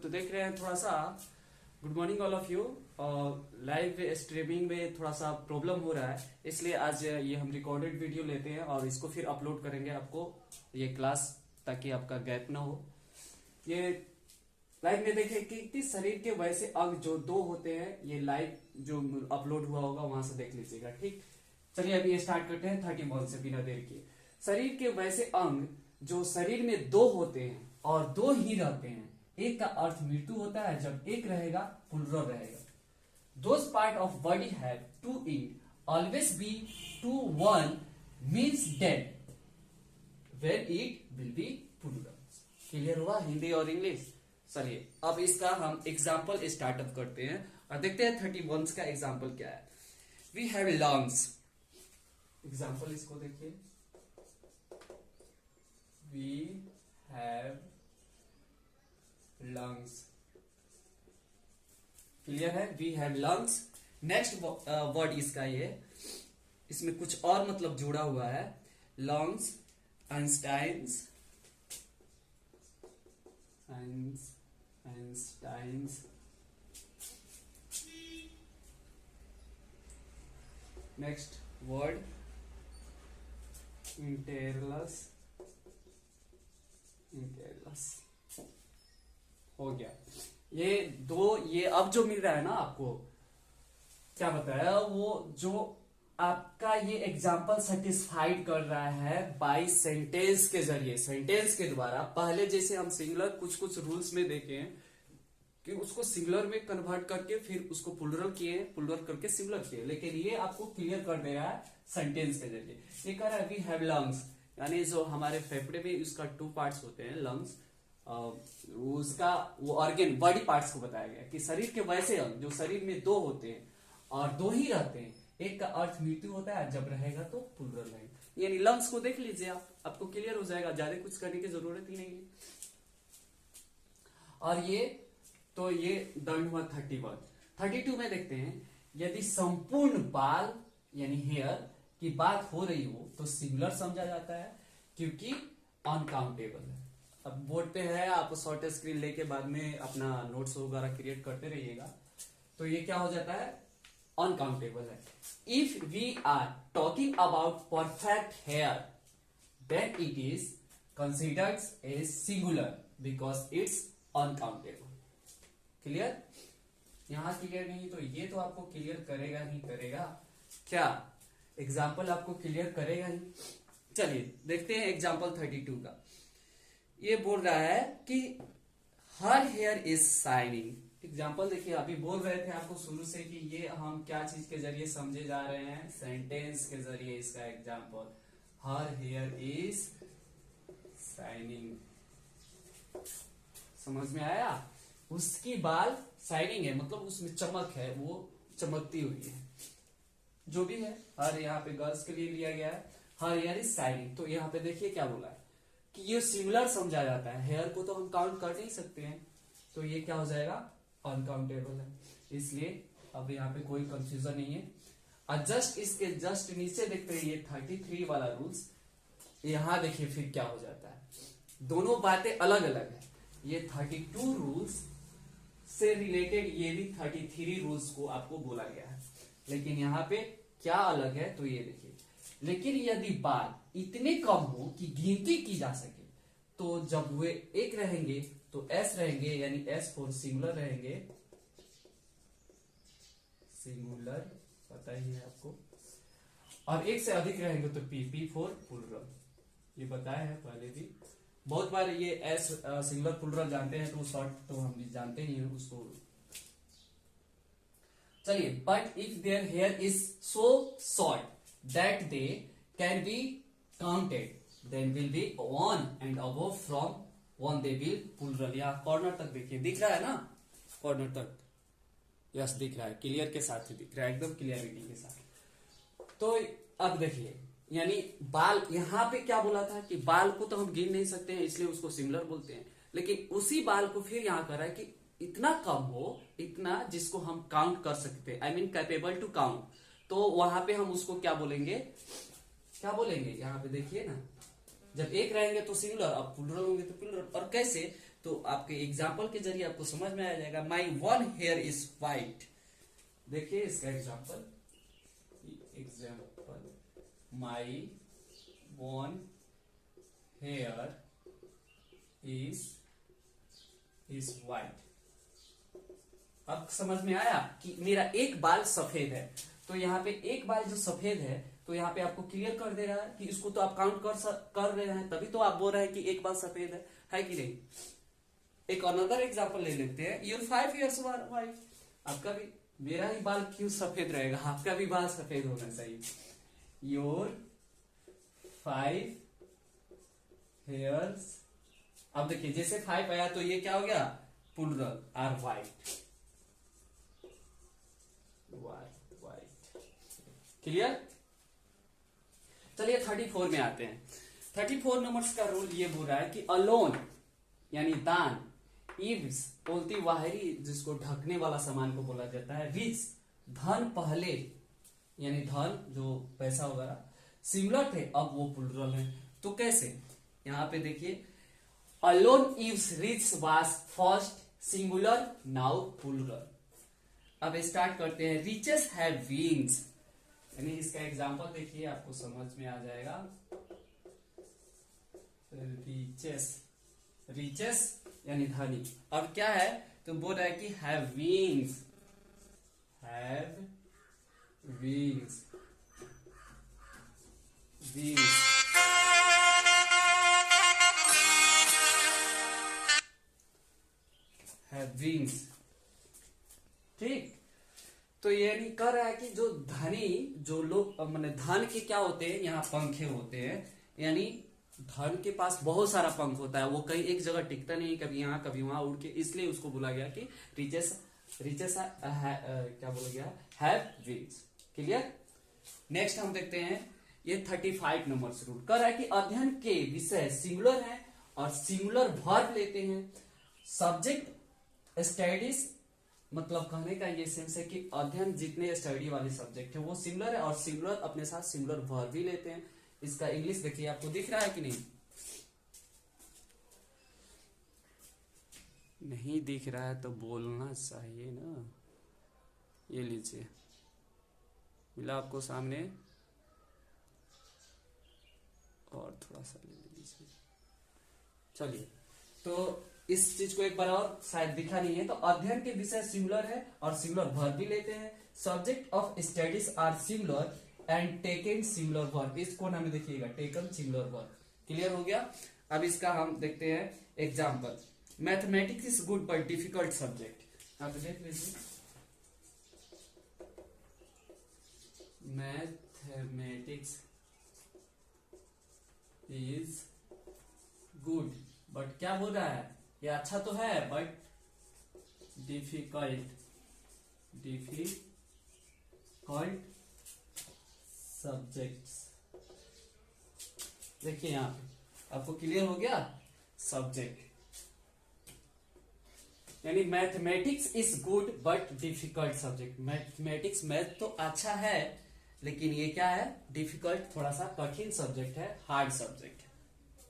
तो देख रहे हैं थोड़ा सा। Good morning all of you. Live streaming में थोड़ा सा प्रॉब्लम हो रहा है, इसलिए आज ये हम रिकॉर्डेड वीडियो लेते हैं और इसको फिर अपलोड करेंगे आपको ये क्लास, ताकि आपका गैप ना हो। ये लाइव में देखें कि शरीर के वैसे अंग जो दो होते हैं, ये लाइव जो अपलोड हुआ होगा वहां से देख लीजिएगा। ठीक, चलिए अभी स्टार्ट करते हैं 31 से बिना देर किए। शरीर के वैसे अंग जो शरीर में दो होते हैं और दो ही रहते हैं। एक का अर्थ मृत्यु होता है, जब एक रहेगा पुनरुत्थान रहेगा। Those part of body have to it always be to one means dead when it will be plural। Clear हुआ हिंदी और इंग्लिश? चलिए अब इसका हम एग्जाम्पल स्टार्टअप करते हैं और देखते हैं 31 का एग्जाम्पल क्या है। We have lungs. एग्जाम्पल इसको देखिए, वी हैव लंग्स। क्लियर है? We have lungs. Next word इसका ये, इसमें कुछ और मतलब जुड़ा हुआ है। Lungs, Einsteins, Einsteins. Next word इंटेरलस, इंटेरलस हो गया। ये दो, ये अब जो मिल रहा है ना आपको, क्या बताया वो, जो आपका ये एग्जाम्पल सेटिस्फाइड कर रहा है बाय सेंटेंस के जरिए, सेंटेंस के द्वारा। पहले जैसे हम सिंगुलर कुछ रूल्स में देखे हैं कि उसको सिंगुलर में कन्वर्ट करके फिर उसको प्लुरल किए, प्लुरल करके सिंगुलर किए, लेकिन ये आपको क्लियर कर दे रहा है सेंटेंस के जरिए। ये कह रहा है वी हैव लंग्स, यानी जो हमारे फेफड़े में उसका 2 पार्ट्स होते हैं लंग्स, उसका वो ऑर्गेन बॉडी पार्ट्स को बताया गया कि शरीर के वैसे अंग जो शरीर में दो होते हैं और दो ही रहते हैं। एक का अर्थ मृत्यु होता है, जब रहेगा तो प्लुरल रहेगा। यानी लंग्स को देख लीजिए आप, आपको क्लियर हो जाएगा, ज्यादा कुछ करने की जरूरत ही नहीं है। और ये तो ये डन हुआ 31। 32 में देखते हैं, यदि संपूर्ण बाल यानी हेयर की बात हो रही हो तो सिंगुलर समझा जाता है, क्योंकि अनकाउंटेबल है। अब बोर्ड पे है, आप शॉर्ट स्क्रीन लेके बाद में अपना नोट्स वगैरह क्रिएट करते रहिएगा। तो ये क्या हो जाता है, अनकाउंटेबल है। If we are talking about perfect hair then it is considered a singular because it's uncountable. Clear? यहां क्लियर नहीं तो ये तो आपको क्लियर करेगा ही करेगा। क्या एग्जाम्पल आपको क्लियर करेगा ही? चलिए देखते हैं एग्जाम्पल 32 का। ये बोल रहा है कि her here is shining. Example देखिए, अभी बोल रहे थे आपको शुरू से कि ये हम क्या चीज के जरिए समझे जा रहे हैं, सेंटेंस के जरिए। इसका example her here is shining, समझ में आया? उसकी बाल शाइनिंग है, मतलब उसमें चमक है, वो चमकती हुई है। जो भी है, हर यहाँ पे गर्ल्स के लिए लिया गया है, हर हेयर इज शाइनिंग। तो यहाँ पे देखिए क्या बोला है कि ये सिंगुलर समझा जाता है, हेयर को तो हम काउंट कर नहीं सकते हैं, तो ये क्या हो जाएगा, अनकाउंटेबल है। इसलिए अब यहाँ पे कोई कंफ्यूजन नहीं है। और जस्ट इसके जस्ट नीचे देखते हैं ये 33 वाला रूल्स। यहाँ देखिए फिर क्या हो जाता है, दोनों बातें अलग अलग है। ये 32 रूल्स से रिलेटेड ये भी 33 रूल्स को आपको बोला गया है, लेकिन यहाँ पे क्या अलग है तो ये देखिए। लेकिन यदि बाल इतने कम हो कि गिनती की जा सके, तो जब वे एक रहेंगे तो एस रहेंगे, यानी एस फॉर सिंगुलर रहेंगे, सिंगुलर पता ही है आपको। और एक से अधिक रहेंगे तो पी, पी फॉर प्लुरल। ये बताया है पहले भी बहुत बार। ये एस सिंगुलर प्लुरल जानते हैं तो शॉर्ट तो हम भी जानते ही हैं उसको। चलिए, but if there hair is so short that they can be counted then will be 1 and above from 1 they will plural. यहाँ कॉर्नर तक देखिए, दिख रहा है ना, कॉर्नर तक, यस दिख रहा है, क्लियर के साथ ही दिख रहा है, एकदम क्लियरिटी के साथ। तो अब देखिए, यानी बाल, यहाँ पे क्या बोला था कि बाल को तो हम गिन नहीं सकते हैं, इसलिए उसको सिंगुलर बोलते हैं। लेकिन उसी बाल को फिर यहाँ कर रहा है कि इतना कम हो, इतना जिसको हम काउंट कर सकते हैं, I mean capable to count. तो वहां पे हम उसको क्या बोलेंगे, क्या बोलेंगे, यहाँ पे देखिए ना, जब एक रहेंगे तो सिंगुलर, अब प्लुरल होंगे तो प्लुरल। और कैसे, तो तो आपके एग्जाम्पल के जरिए आपको समझ में आ जाएगा। My one here is white, देखिए इसका example, my one here is white. अब समझ में आया कि मेरा एक बाल सफेद है, तो यहाँ पे एक बाल जो सफेद है, तो यहाँ पे आपको क्लियर कर दे रहा है कि इसको तो आप काउंट कर रहे हैं, तभी तो आप बोल रहे हैं कि एक बाल सफेद है कि नहीं। एक अनदर एग्जांपल ले लेते हैं, योर 5 years व्हाइट। आपका भी, मेरा ही बाल क्यों सफेद रहेगा, आपका भी बाल सफेद होना चाहिए। योर 5 hairs, अब देखिए जैसे 5 आया तो ये क्या हो गया, प्लूरल, आर व्हाइट, क्लियर। चलिए 34 में आते हैं। 34 नंबर्स का रूल ये बोल रहा है कि अलोन यानी दान, इव्स बोलती बाहरी जिसको ढकने वाला सामान को बोला जाता है, रिच धन पहले यानी धन जो पैसा वगैरह सिमिलर थे, अब वो प्लूरल है। तो कैसे, यहां पे देखिए, alone eves rich was first singular, now plural. अब स्टार्ट करते हैं, रिचेस हैव विंग्स, यानी इसका एग्जांपल देखिए आपको समझ में आ जाएगा। रिचेस यानी धनी, अब क्या है तो बोल रहा है कि हैव विंग्स, ठीक। तो ये नहीं कर रहा है कि जो धनी जो लोग मैंने धन के क्या होते हैं, यहाँ पंखे होते हैं, यानी धन के पास बहुत सारा पंख होता है, वो कहीं एक जगह टिकता नहीं, कभी यहाँ कभी वहां उड़ के, इसलिए उसको बोला गया कि रिचेस क्या बोला गया, हैव विंग्स, क्लियर। नेक्स्ट हम देखते हैं, ये 35 नंबर से रूल कर रहा है कि अध्ययन के विषय सिंगुलर है और सिंगुलर वर्ब लेते हैं। सब्जेक्ट स्टडीज, मतलब कहने का ये सेंस है कि अध्ययन जितने स्टडी वाले सब्जेक्ट है वो सिमिलर है, और सिमिलर अपने साथ सिमिलर वर्ब भी लेते हैं। इसका इंग्लिश देखिए, आपको दिख रहा है कि नहीं, नहीं दिख रहा है तो बोलना चाहिए ना। ये लीजिए, मिला आपको सामने, और थोड़ा सा ले लीजिए। चलिए, तो इस चीज को एक बार और, शायद दिखा नहीं है, तो अध्ययन के विषय सिमिलर है और सिमिलर वर्ब भी लेते हैं। Subject of studies are similar and taken similar verb, इस कोना में देखिएगा, टेकन सिमिलर वर्ब, क्लियर हो गया। अब इसका हम देखते हैं example, mathematics is good but difficult subject. आप देख लीजिए, मैथमेटिक्स इज गुड, बट क्या बोल रहा है, ये अच्छा तो है बट डिफिकल्ट सब्जेक्ट्स। देखिए यहां पे आपको क्लियर हो गया, सब्जेक्ट यानी mathematics is good but difficult subject. Mathematics, math तो अच्छा है, लेकिन ये क्या है, डिफिकल्ट, थोड़ा सा कठिन सब्जेक्ट है, हार्ड सब्जेक्ट।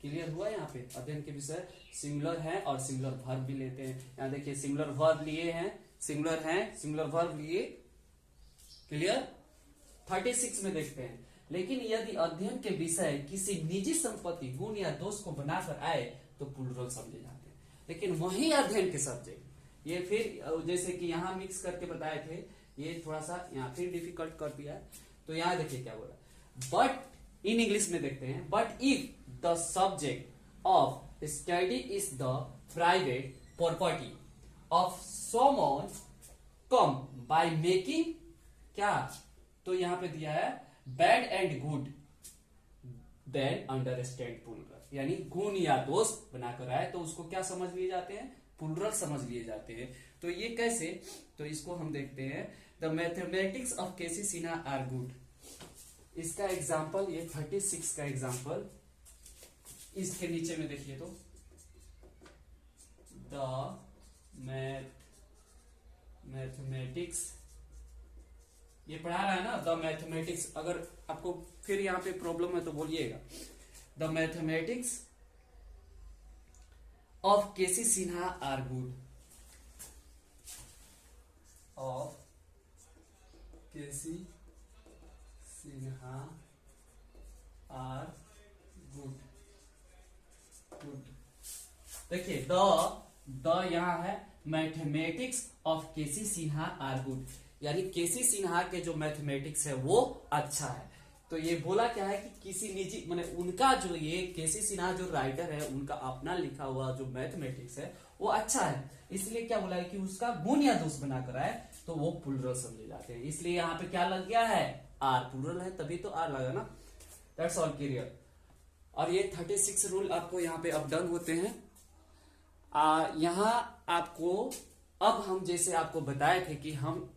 क्लियर हुआ। यहाँ पे अध्ययन के विषय सिमिलर है और सिमिलर वर्ब भी लेते हैं। यहाँ देखिए सिमिलर वर्ब लिए हैं, सिमिलर वर्ब लिए, क्लियर। 36 में देखते हैं, लेकिन यदि अध्ययन के विषय किसी निजी संपत्ति, गुण या दोष को बनाकर आए तो प्लूरल समझे जाते हैं। लेकिन वही अध्ययन के सब्जेक्ट, ये फिर जैसे कि यहाँ मिक्स करके बताए थे, ये थोड़ा सा यहाँ फिर डिफिकल्ट कर दिया। तो यहाँ देखिए क्या बोला, बट इन इंग्लिश में देखते हैं, but if the subject of study is the private property of someone come by making क्या, तो यहां पे दिया है bad and good then understand plural, यानी गुण या दोष बनाकर आए तो उसको क्या समझ लिए जाते हैं, प्लूरल समझ लिए जाते हैं। तो ये कैसे, तो इसको हम देखते हैं, the mathematics of KC Sinha are good. इसका एग्जाम्पल, ये 36 का एग्जाम्पल, इसके नीचे में देखिए तो, द मैथमेटिक्स, ये पढ़ा रहा है ना, द मैथमेटिक्स। अगर आपको फिर यहाँ पे प्रॉब्लम है तो बोलिएगा। The mathematics of KC Sinha are good, of KC Sinha are good, good. देखिए द यहां है, mathematics of KC Sinha are good, यानी केसी सिन्हा के जो मैथमेटिक्स है वो अच्छा है। तो ये बोला क्या है कि किसी निजी माने उनका जो ये केसी सिन्हा जो राइटर है उनका अपना लिखा हुआ जो मैथमेटिक्स है वो अच्छा है, इसलिए क्या बोला है कि उसका गुण या दोष बनाकर आए तो वो प्लुरल समझे जाते हैं। इसलिए यहाँ पे क्या लग गया है, आर, प्लुरल है तभी तो आर लगा ना। That's all clear. और ये 36 रूल आपको यहाँ पे अब डन होते हैं। यहाँ आपको अब हम जैसे आपको बताए थे कि हम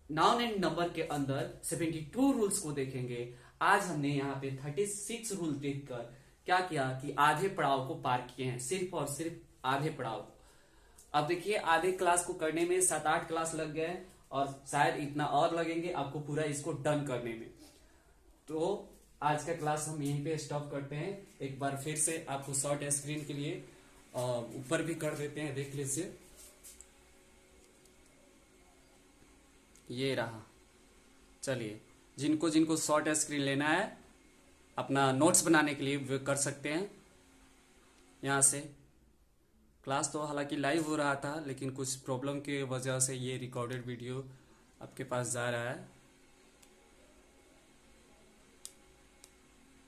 नाउन एंड नंबर के अंदर 72 रूल्स को देखेंगे, आज हमने यहाँ पे 36 रूल देखकर क्या किया कि आधे पड़ाव को पार किए हैं, सिर्फ और सिर्फ आधे पड़ाव। अब देखिए आधे क्लास को करने में 7-8 क्लास लग गए और शायद इतना और लगेंगे आपको पूरा इसको डन करने में। तो आज का क्लास हम यहीं पे स्टॉप करते हैं। एक बार फिर से आपको शॉर्ट स्क्रीन के लिए ऊपर भी कर देते हैं, देख लीजिए। ये रहा। चलिए जिनको जिनको शॉर्ट स्क्रीन लेना है अपना नोट्स बनाने के लिए वो कर सकते हैं। यहाँ से क्लास तो हालांकि लाइव हो रहा था लेकिन कुछ प्रॉब्लम की वजह से ये रिकॉर्डेड वीडियो आपके पास जा रहा है।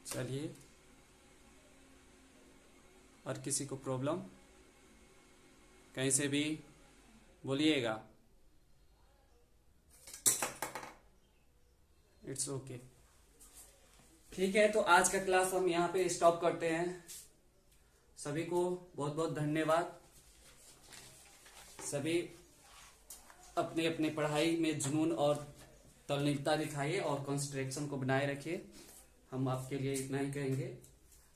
चलिए, और किसी को प्रॉब्लम कहीं से भी बोलिएगा, इट्स ओके। ठीक है, तो आज का क्लास हम यहाँ पे स्टॉप करते हैं। सभी को बहुत बहुत धन्यवाद। सभी अपने अपने पढ़ाई में जुनून और तल्लीनता दिखाइए और कंसंट्रेशन को बनाए रखिए। हम आपके लिए इतना ही कहेंगे।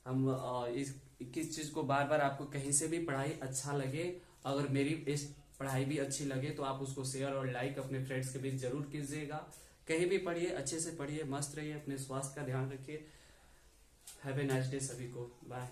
हम इस चीज को बार बार आपको कहीं से भी पढ़ाई अच्छा लगे, अगर मेरी इस पढ़ाई भी अच्छी लगे तो आप उसको शेयर और लाइक अपने फ्रेंड्स के बीच जरूर कीजिएगा। कहीं भी पढ़िए, अच्छे से पढ़िए, मस्त रहिए, अपने स्वास्थ्य का ध्यान रखिए। हैव ए नाइस डे सभी को, बाय।